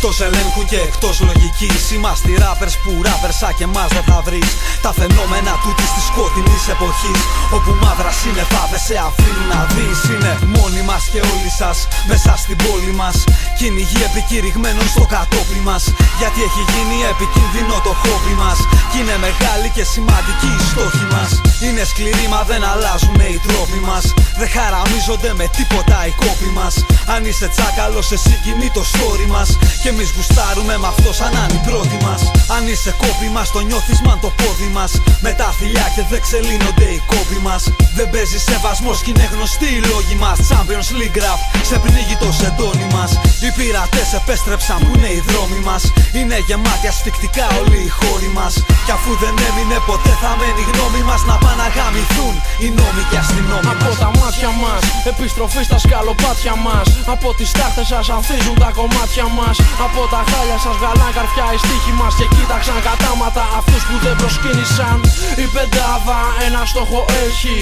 Εκτός ελέγχου και εκτός λογικής είμαστε οι rappers που rappers σαν και εμάς δεν θα βρεις. Τα φαινόμενα τούτης της σκοτεινής εποχής, όπου μαύρα σύννεφα δεν σε αφήνουν να δεις. Είναι μόνοι μας και όλοι σας μέσα στην πόλη μας, κυνηγοί επικηρυγμένων στο κατόπι μας. Γιατί έχει γίνει επικίνδυνο το χόμπι μας, κι είναι μεγάλη και σημαντική η στόχη μας. Είναι σκληροί μα δεν αλλάζουνε οι τρόποι μας, δεν χαραμίζονται με τίποτα οι κόποι μας. Αν είσαι τσάκαλος εσύ κινεί το story μας, και εμείς γουστάρουμε με αυτό σαν να είναι η πρώτη μας. Αν είσαι κόπη μας το νιώθεις μαν το πόδι μας, με τα θηλιά και δεν ξελύνονται οι κόποι μας. Δεν παίζει σεβασμός κι είναι γνωστοί οι λόγοι μας. Champions League rap σε πνίγει το σεντόνι μας. Οι πειρατές επέστρεψαν που είναι οι δρόμοι μας, είναι γεμάτοι ασφυκτικά όλοι οι χώροι μας. Κι αφού δεν έμεινε ποτέ θα μένει η γνώμη μας, να πάνε να γαμηθούν οι νόμοι και αστυνόμοι μας. Από τα μάτια μας, επιστροφή στα σκαλοπάτια μας. Από τις τάχτες σας ανθίζουν τα κομμάτια μας. Από τα χάλια σας βγαλάν καρφιά οι στίχοι μας, και κοίταξαν κατάματα αυτούς που δεν προσκύνησαν. Η πεντάδα ένα στόχο έχει,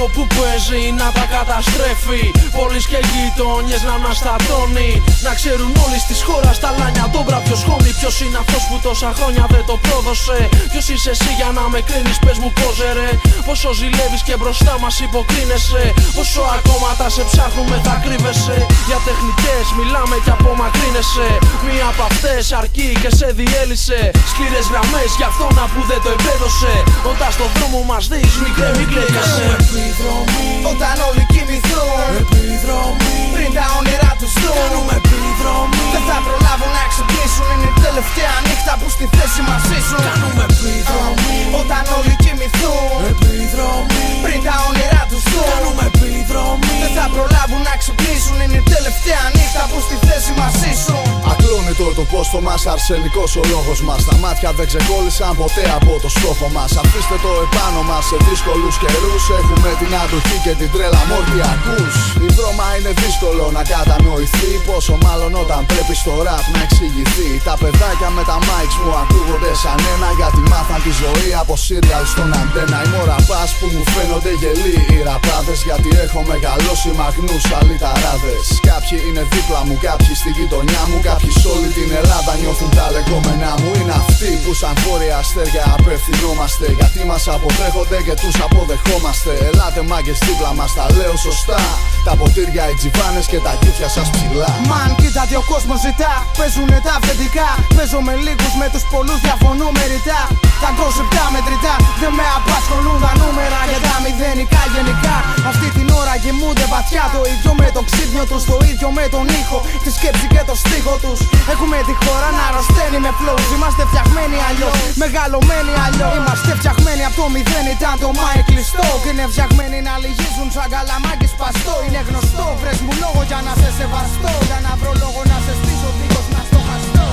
όπου παίζει να τα καταστρέφει. Πόλεις και γειτονιές να αναστατώνει, να ξέρουν όλοι στις χώρας τα λάνια ντόμπρα ποιος χώνει. Ποιος είναι αυτός που τόσα χρόνια δεν το πρόδωσε, ποιος είσαι εσύ για να με κρίνεις, πες μου πώς ρε. Πόσο ζηλεύεις και μπροστά μας υποκρίνεσαι, πόσο ακόμα τα σε ψάχνουμε θα κρύβεσαι. Για τεχνικές μιλάμε κι απομακρύνεσαι, μία από αυτές αρκεί και σε διέλυσε. Σκληρές γραμμές για αυτόνα που δεν το επέδωσε, όταν στον δρόμο μας δεις μικρέ μην κλαίγεσαι. Επιδρομή, όταν όλοι κοιμηθούν. Επιδρομή, πριν τα όνειρά τους δουν. Κάνουμε επιδρομή, δεν θα προλάβουν να ξυπνήσουν. Είναι η τελευταία νύχτα που στη θέση μας ήσουν. Κάνουμε επιδρομή, όταν όλοι κοιμηθούν. Επιδρομή, πριν τα όνειρά τους δουν. Κάνουμε επιδρομή, δεν θα προλάβουν να ξυπνήσουν. Είναι η τελευταία νύχτα που στη θέση μας ήσουν. Ακλόνητο το πόστο μας, αρσενικός ο λόγος μας. Τα μάτια δεν ξεκόλλησαν ποτέ από το στόχο μας. Αφήστε το επάνω μας σε δύσκολους καιρούς. Έχουμε την αντοχή και την τρέλα μόρτι ακούς. Η βρώμα είναι δύσκολο να κατανοηθεί, πόσο μάλλον όταν πρέπει στο ραπ να εξηγηθεί. Τα παιδάκια με τα mics μου ακούγονται σαν ένα, γιατί μάθαν τη ζωή από σύριαλ στον αντένα. Είμαι ο ραπάς που μου φαίνονται γελοί οι ραπάδες, γιατί έχω μεγαλώσει μαγνούς αλυταράδες. Κάποιοι είναι δίπλα μου, κάποιοι στη γειτονιά μου, κάποιοι σ' όλη την Ελλάδα νιώθουν τα λεγόμενά μου. Είναι αυτοί που σαν βόρεια αστέρια απευθυνόμαστε, γιατί μας αποδέχονται και τους αποδεχόμαστε. Ελάτε μάγκες δίπλα μας, τα λέω σωστά. Τα ποτήρια, οι τζιβάνες και τα κούτια σας ψηλά. Μαν κοίτα τι ο κόσμος ζητά, παίζουνε τα αυθεντικά. Παίζω με λίγους, με τους πολλούς διαφωνώ με ρητά. Τα κόσεπτά μετρητά, δεν με απασχολούν τα νούμερα για τα μηδενικά γενικά. Αυτή την ώρα γεμούνται βαθιά, το ίδιο με το ξύπνιο τους, το ίδιο με τον ήχο, τη σκέψη και το στίχο τους. Έχουμε τη χώρα να αρρωσταίνει με flows, είμαστε φτιαγμένοι αλλιώς, μεγαλωμένοι αλλιώς. Είμαστε φτιαγμένοι από το μηδέν, ήταν το μάι κλειστό. Και είναι φτιαγμένοι να λυγίζουν σαν καλαμάκι σπαστό. Είναι γνωστό, βρες μου λόγο για να σε σεβαστώ, για να βρω λόγο να σε στήσω δίχως να στοχαστώ.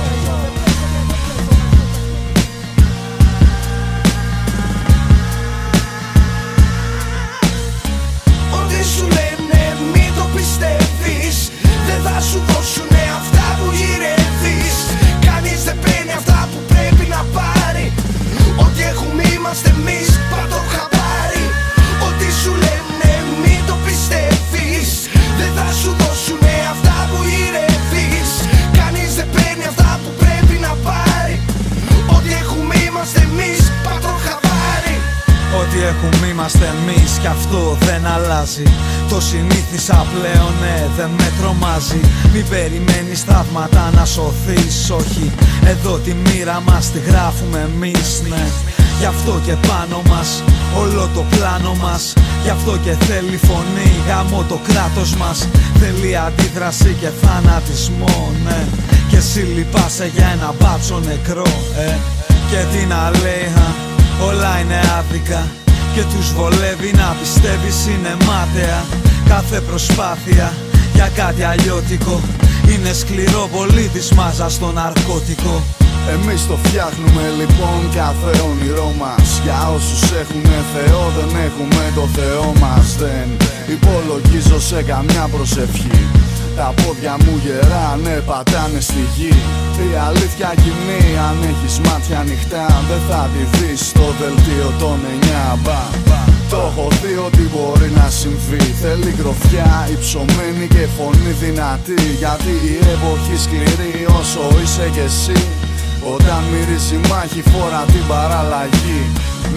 Ό,τι σου λένε μην το πιστεύεις, δεν θα σου δώσουνε αυτά που γυρεύεις. Κανείς δεν παίρνει αυτά που πρέπει να πάρει, ό,τι έχουμε είμαστε εμείς, πάρ' το χαμπάρι. Ό,τι σου λένε μην το πιστεύεις, δεν θα σου δώσουνε αυτά που γυρεύεις. Κανείς δεν παίρνει αυτά που πρέπει να πάρει, ό,τι έχουμε είμαστε εμείς, πάρ' το χαμπάρι. Ό,τι έχουμε είμαστε εμείς κι αυτό δεν αλλάζει. Το συνήθισα πλέον, ναι, δεν με τρομάζει. Μην περιμένεις θαύματα να σωθείς, όχι. Εδώ τη μοίρα μας τη γράφουμε εμείς, ναι. Γι' αυτό και πάνω μας όλο το πλάνο μας, γι' αυτό και θέλει φωνή γάμο το κράτος μας. Θέλει αντίδραση και θανατισμό, ναι. Και εσύ λυπάσαι για ένα μπάτσο νεκρό, Και τι να λέει, όλα είναι άδικα και τους βολεύει να πιστεύεις είναι μάταια. Κάθε προσπάθεια για κάτι αλλιώτικο είναι σκληρό πολύ της μάζας στο ναρκώτικο. Εμείς το φτιάχνουμε λοιπόν κάθε όνειρό μας. Για όσους έχουνε Θεό δεν έχουμε το Θεό μας. Δεν υπολογίζω σε καμιά προσευχή. Τα πόδια μου γεράνε, πατάνε στη γη. Η αλήθεια κοινή, αν έχεις μάτια ανοιχτά, δεν θα τη δεις στο δελτίο των 9. Το έχω δει ότι μπορεί να συμβεί. Θέλει γροφιά υψωμένη και φωνή δυνατή, γιατί η εποχή σκληρή όσο είσαι κι εσύ. Όταν μυρίζει μάχη φορά την παραλλαγή.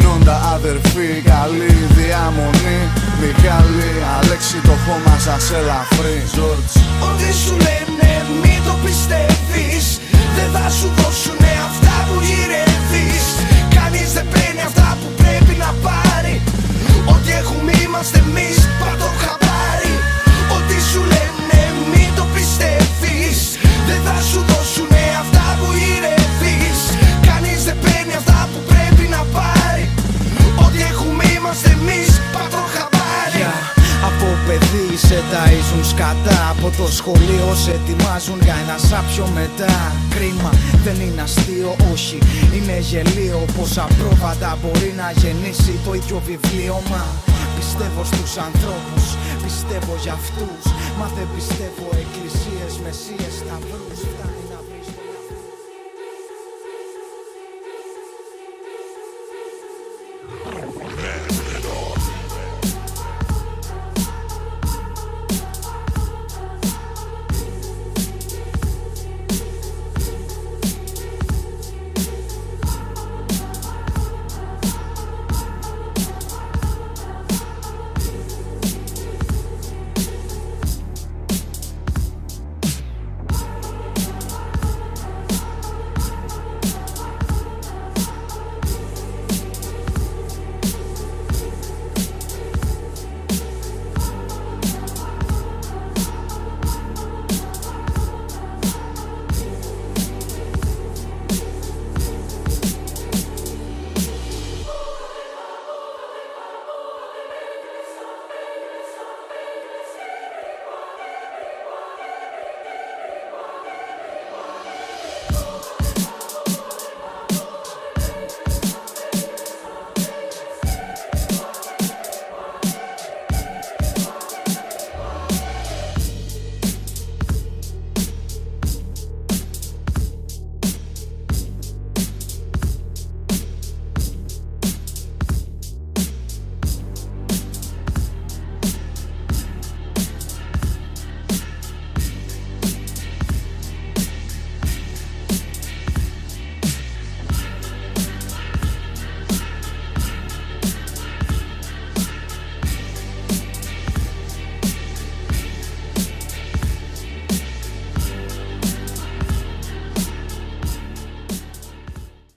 Νόντα αδερφή, καλή διαμονή. Μιχάλη, Αλέξη, το χώμα σας ελαφρύ. Ό,τι σου λένε μην το πιστεύεις. Δεν θα σου δώσουνε αυτά που γυρεύεις. Κανείς δεν παίρνει αυτά που πρέπει να πάρει. Ό,τι έχουμε είμαστε εμείς, πάρ' το χαμπάρι. Ό,τι σου λένε μην το πιστεύεις. Δεν θα σου δώσουνε αυτά που γυρεύεις. Κανείς δεν παίρνει αυτά που πρέπει να πάρει. Ό,τι έχουμε είμαστε εμείς, πάρ' το χαμπάρι. Από παιδί σε ταΐζουν σκατά. Από το σχολείο σε ετοιμάζουν για ένα σάπιο μετά. Κρίμα, δεν είναι αστείο, όχι, είναι γελίο. Πόσα πρόβατα μπορεί να γεννήσει το ίδιο βιβλίωμα. Πιστεύω στους ανθρώπους, πιστεύω για αυτούς. Μα δεν πιστεύω εκκλησίες, μεσίες, σταυρούς. Φτάνει να